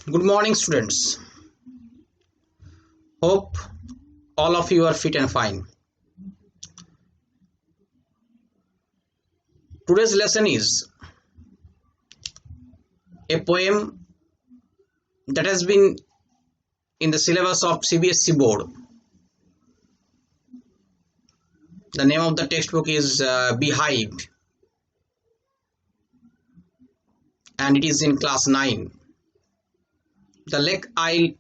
Good morning, students. Hope all of you are fit and fine. Today's lesson is a poem that has been in the syllabus of CBSE board. The name of the textbook is Beehive, and it is in class 9. The Lake Isle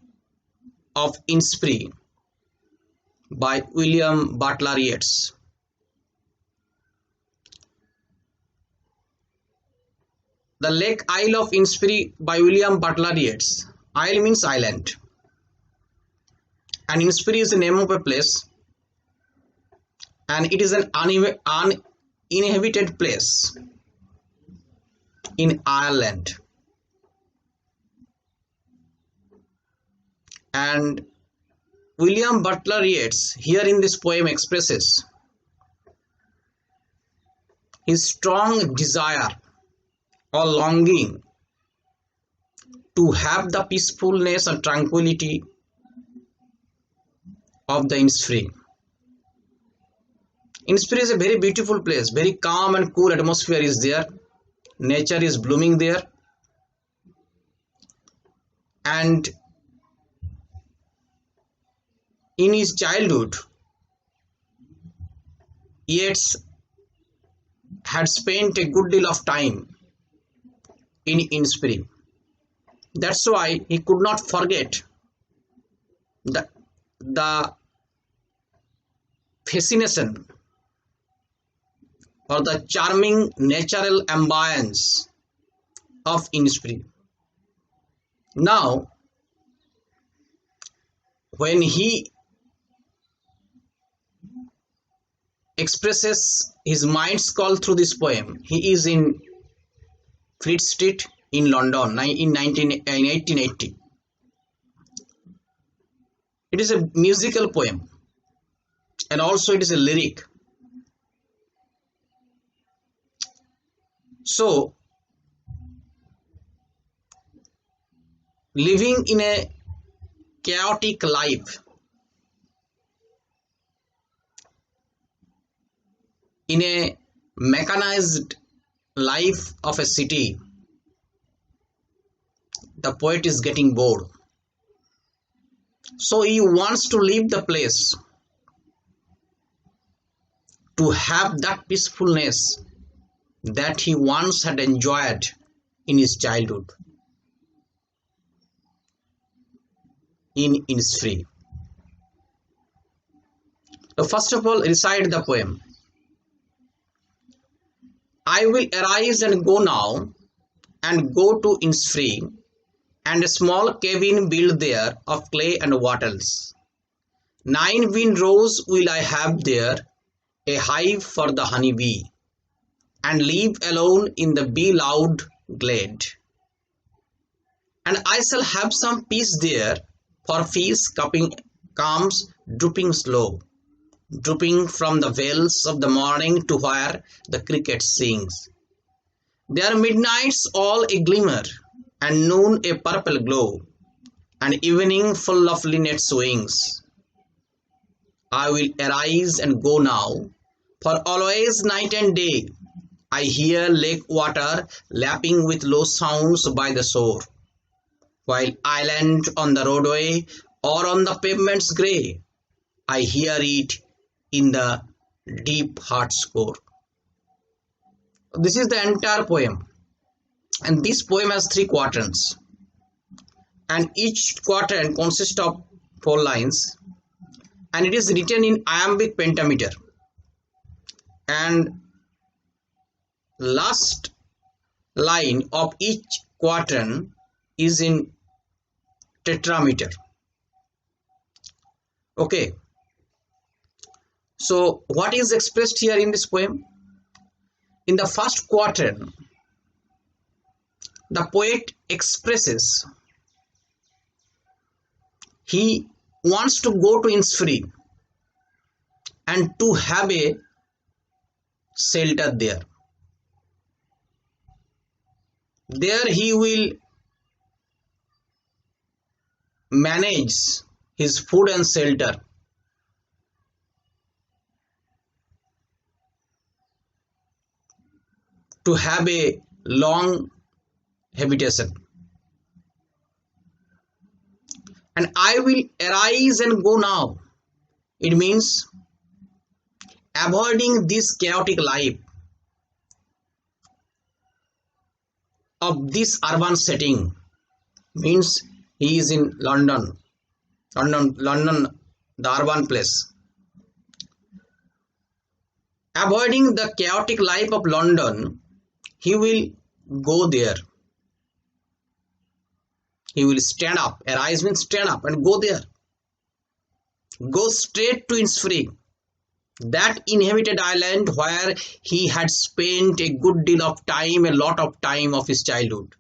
of Innisfree by Butler Yeats. The Lake Isle of Innisfree by Butler Yeats. Isle means island, and Innisfree is the name of a place, and it is an uninhabited place in Ireland. And Butler Yeats here in this poem expresses his strong desire or longing to have the peacefulness and tranquility of the Innisfree. Innisfree is a very beautiful place, very calm and cool atmosphere is there. Nature is blooming there, and in his childhood, Yeats had spent a good deal of time in Innisfree. That's why he could not forget the fascination or the charming natural ambience of Innisfree. Now, when he expresses his mind's call through this poem, he is in Fleet Street in London in 1880. It is a musical poem, and also it is a lyric. So, living in a chaotic life, in a mechanized life of a city, the poet is getting bored. So he wants to leave the place to have that peacefulness that he once had enjoyed in his childhood in Innisfree. So first of all, recite the poem. I will arise and go now, and go to Innisfree, and a small cabin build there of clay and wattles. 9 windrows will I have there, a hive for the honey bee, and live alone in the bee-loud glade. And I shall have some peace there, for fish comes drooping slow, drooping from the wells of the morning to where the cricket sings. Their midnights all a glimmer, and noon a purple glow, and evening full of linnets' wings. I will arise and go now, for always night and day I hear lake water lapping with low sounds by the shore, while island on the roadway or on the pavements grey, I hear it in the deep heart score. This is the entire poem, and this poem has 3 quatrains, and each quatrain consists of 4 lines, and it is written in iambic pentameter, and last line of each quatrain is in tetrameter. Okay, so what is expressed here in this poem? In the first quatrain, the poet expresses he wants to go to Innisfree and to have a shelter there. There he will manage his food and shelter to have a long habitation. And I will arise and go now. It means avoiding this chaotic life of this urban setting. Means he is in London, the urban place. Avoiding the chaotic life of London, he will go there. He will stand up. Arise means stand up and go there. Go straight to Innisfree, that inhabited island where he had spent a good deal of time, a lot of time of his childhood,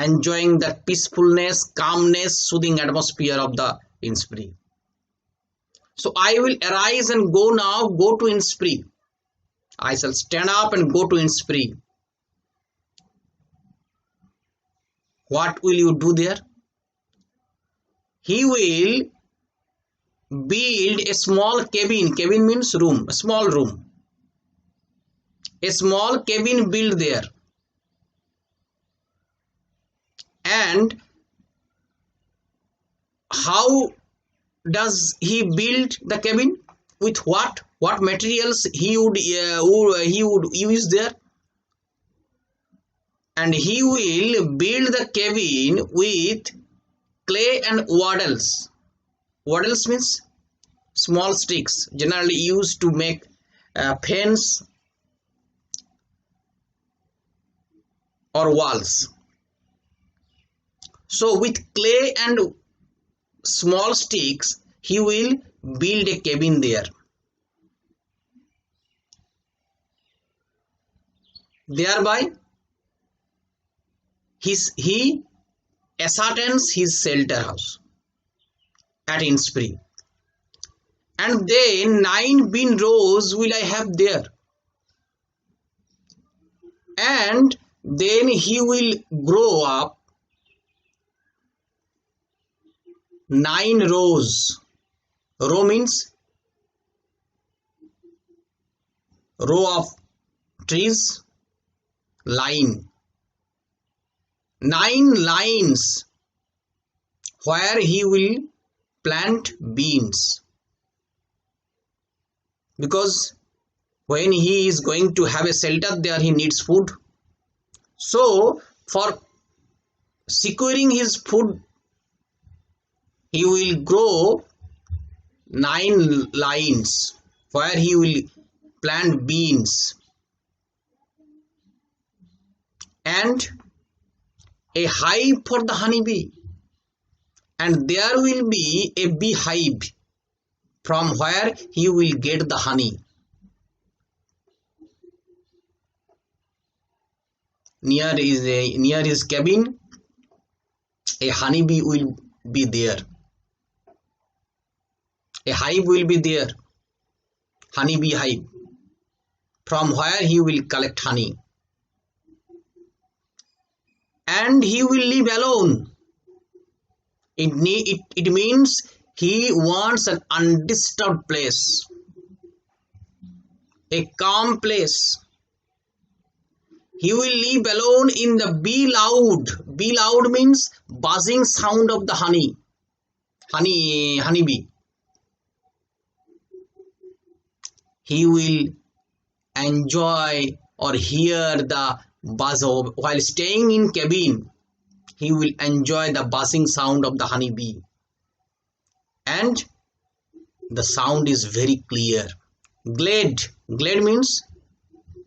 enjoying the peacefulness, calmness, soothing atmosphere of the Innisfree. So I will arise and go now, go to Innisfree. I shall stand up and go to Innisfree. What will you do there? He will build a small cabin. Cabin means room, a small room. A small cabin built there. And how does he build the cabin? With what? What materials he would use there? And he will build the cabin with clay and wattles. Wattles means small sticks, generally used to make fence or walls. So with clay and small sticks, he will build a cabin there. Thereby, he ascertains his shelter house at Innisfree. And then 9 bean rows will I have there. And then he will grow up 9 rows. Row means row of trees, line. 9 lines where he will plant beans. Because when he is going to have a shelter there, he needs food. So for securing his food, he will grow 9 lines where he will plant beans. And a hive for the honeybee, and there will be a beehive from where he will get the honey. Near his cabin, a honeybee will be there. A hive will be there, honeybee hive, from where he will collect honey. And he will live alone. It means he wants an undisturbed place, a calm place. He will live alone in the bee loud. Bee loud means buzzing sound of the honeybee. He will enjoy or hear the buzz while staying in cabin. He will enjoy the buzzing sound of the honeybee, and the sound is very clear. Glad means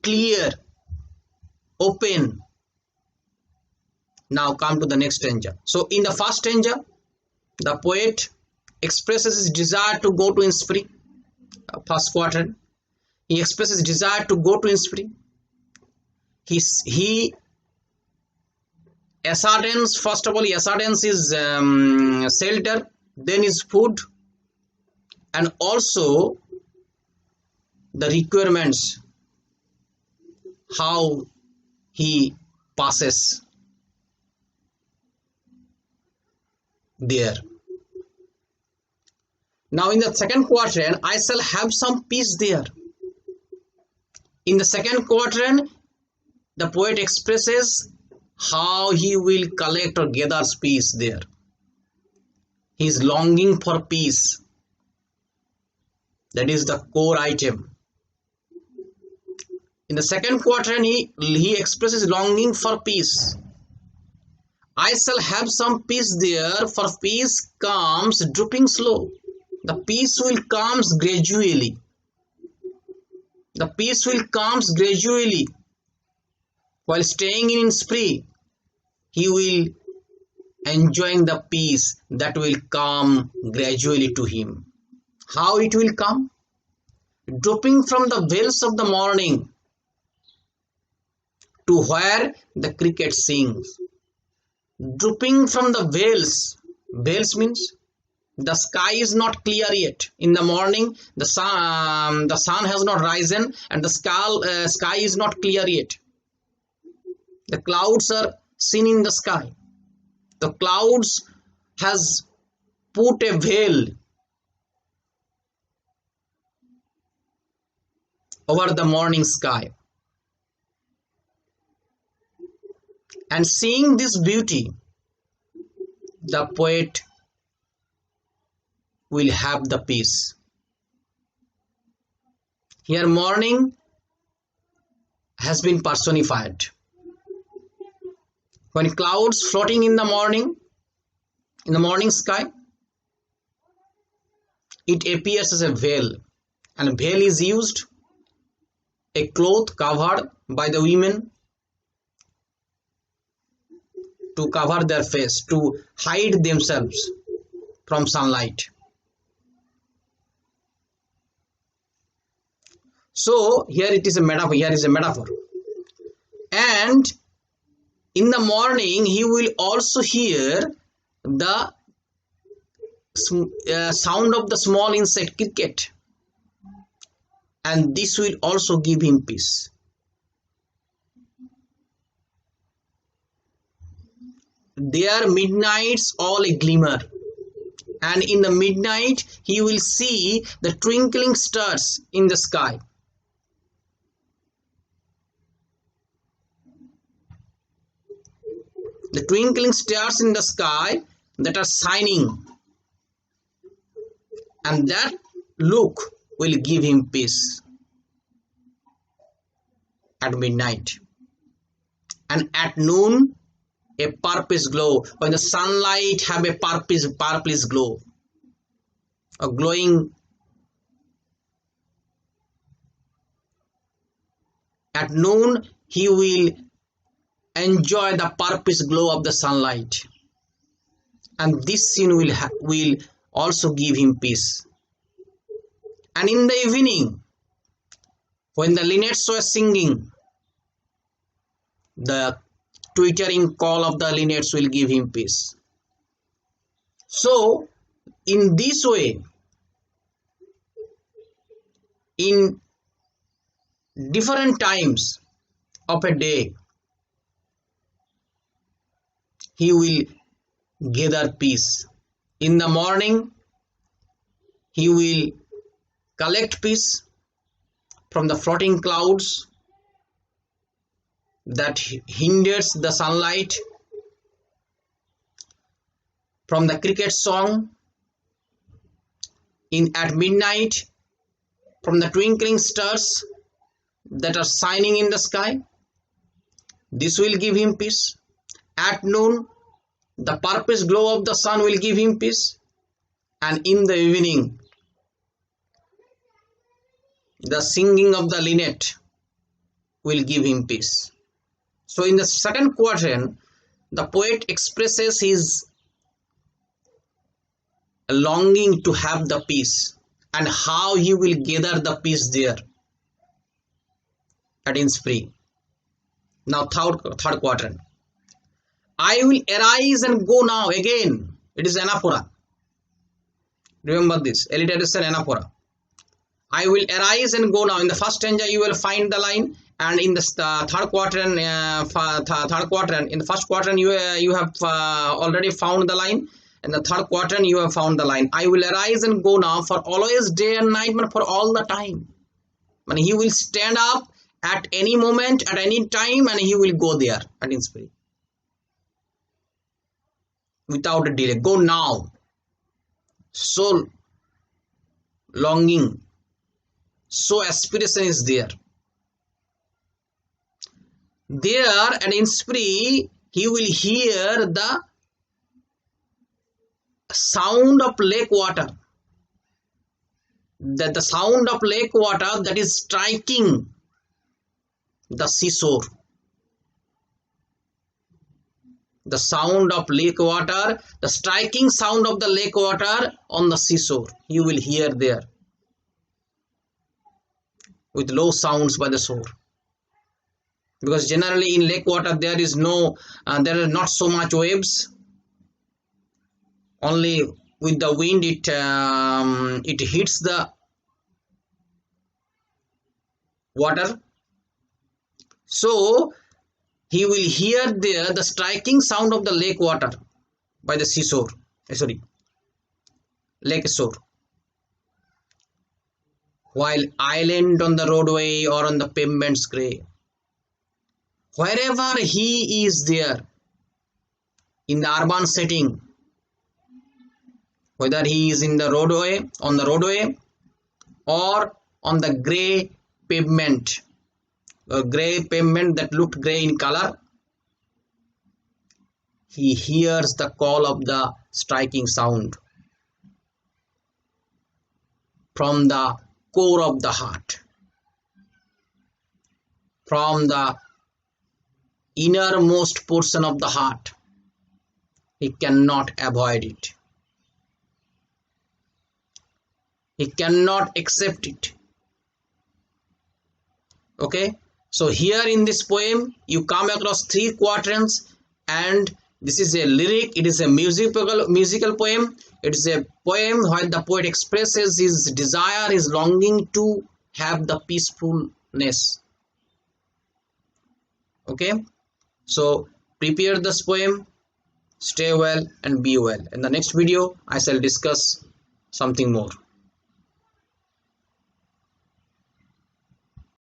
clear, open. Now come to the next stanza. So in the first stanza, the poet expresses his desire to go to Innisfree. First quatrain, he expresses his desire to go to Innisfree. He ascertains, first of all, he ascertains his shelter, then his food, and also the requirements, how he passes there. Now in the second quadrant, I shall have some peace there. In the second quadrant, the poet expresses how he will collect or gather peace there. He is longing for peace. That is the core item. In the second quadrant, he expresses longing for peace. I shall have some peace there, for peace comes drooping slow. The peace will comes gradually. The peace will comes gradually. While staying in Innisfree, he will enjoying the peace that will come gradually to him. How it will come? Dropping from the wells of the morning to where the cricket sings. Dropping from the wells. Wells means the sky is not clear yet. In the morning, the sun has not risen and the sky is not clear yet. The clouds are seen in the sky. The clouds has put a veil over the morning sky. And seeing this beauty, the poet will have the peace. Here morning has been personified. When clouds floating in the morning sky, it appears as a veil, and veil is used, a cloth covered by the women to cover their face, to hide themselves from sunlight. So here it is a metaphor. Here is a metaphor. And in the morning, he will also hear the sound of the small insect cricket, and this will also give him peace. There midnights all a glimmer, and in the midnight he will see the twinkling stars in the sky. The twinkling stars in the sky that are shining, and that look will give him peace at midnight. And at noon, a purplish glow, when the sunlight have a purplish glow, a glowing. At noon, he will enjoy the purplish glow of the sunlight, and this scene will also give him peace. And in the evening, when the linnets were singing, the twittering call of the linnets will give him peace. So in this way, in different times of a day, he will gather peace. In the morning, he will collect peace from the floating clouds that hinders the sunlight, from the cricket song at midnight, from the twinkling stars that are shining in the sky. This will give him peace. At noon, the purplish glow of the sun will give him peace, and in the evening, the singing of the linnet will give him peace. So in the second quatrain, the poet expresses his longing to have the peace and how he will gather the peace there at Innisfree. Now third quatrain. I will arise and go now. Again, it is anaphora. Remember this, alliteration anaphora. I will arise and go now. In the first stanza, you will find the line, and in the third quatrain, in the first quatrain, you have already found the line, And the third quatrain you have found the line, I will arise and go now for always day and night, but for all the time. And he will stand up at any moment, at any time, and he will go there at Innisfree without a delay. Go now. So longing, so aspiration is there. There at Innisfree, he will hear the sound of lake water. The sound of lake water that is striking the seashore. The sound of lake water, the striking sound of the lake water on the seashore, you will hear there, with low sounds by the shore. Because generally in lake water there is no, there are not so much waves. Only with the wind it hits the water. So he will hear there the striking sound of the lake water by the seashore, lake shore. While island on the roadway or on the pavements grey, wherever he is there in the urban setting, whether he is in the roadway, on the roadway, or on the grey pavement, a grey pavement that looked grey in color, he hears the call of the striking sound from the core of the heart, from the innermost portion of the heart. He cannot avoid it. He cannot accept it. Okay, so here in this poem you come across 3 quatrains, and this is a lyric. It is a musical poem. It is a poem where the poet expresses his desire, his longing to have the peacefulness. Okay, so prepare this poem, stay well and be well. In the next video I shall discuss something more.